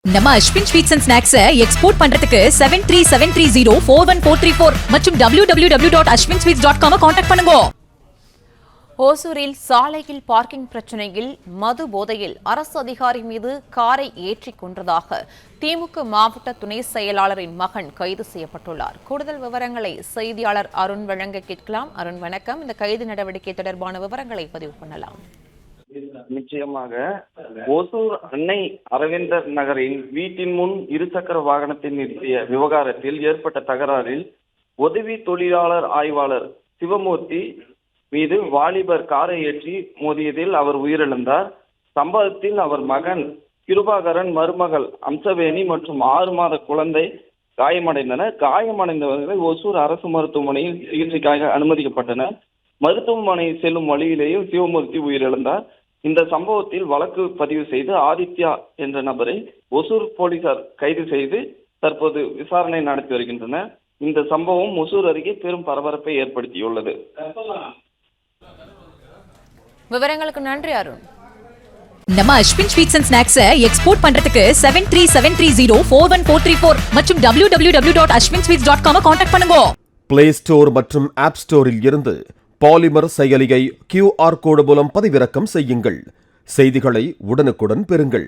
நம்ம Ashwin sweets and snacks export பண்றதுக்கு 7373041434 மற்றும் www.ashwinsweets.com கான்டாக்ட் பண்ணுங்க. ஓசூரில் சாலையில் பார்க்கிங் பிரச்சனையில் மது போதையில் அரசு அதிகாரி மீது காரை ஏற்றிக் கொன்றதாக திமுக மாவட்ட துணை செயலாளரின் மகன் கைது செய்யப்பட்டுள்ளார். கூடுதல் விவரங்களை செய்தியாளர் அருண் வழங்க கேட்கலாம். அருண் வணக்கம். இந்த கைது நடவடிக்கை தொடர்பான விவரங்களை பதிவு பண்ணலாம். நிச்சயமாக ஓசூர் அன்னை அரவிந்தர் நகரின் வீட்டின் முன் இருசக்கர வாகனத்தை நிறுத்திய விவகாரத்தில் ஏற்பட்ட தகராறில் உதவி தொழிலாளர் ஆய்வாளர் சிவமூர்த்தி மீது வாலிபர் காரை ஏற்றி மோதியதில் அவர் உயிரிழந்தார். சம்பவத்தில் அவர் மகன் கிருபாகரன், மருமகள் அம்சவேணி மற்றும் 6 மாத குழந்தை காயமடைந்தனர். காயமடைந்தவர்கள் ஓசூர் அரசு மருத்துவமனையில் சிகிச்சைக்காக அனுமதிக்கப்பட்டனர். மருத்துவமனை செல்லும் வழியிலேயே சிவமூர்த்தி உயிரிழந்தார். இந்த சம்பவத்தில் வழக்கு பதிவு செய்து ஆதித்யா என்ற நபரை ஒசூர் போலீசார் கைது செய்து தற்போது விசாரணை நடத்தி வருகின்றனர். இந்த சம்பவம் ஒசூர் அருகே பெரும் பரபரப்பை ஏற்படுத்தியுள்ளது. விவரங்களுக்கு நன்றி அருண். நம்ம Ashwin sweets and snacks export பண்றதுக்கு 7373041434 மற்றும் www.ashwinsweets.com கான்டாக்ட் பண்ணுங்க. பிளே ஸ்டோர் மற்றும் ஆப் ஸ்டோரில் இருந்து பாலிமர் செயலியை QR கோடு மூலம் பதிவிறக்கம் செய்யுங்கள். செய்திகளை உடனுக்குடன் பெறுங்கள்.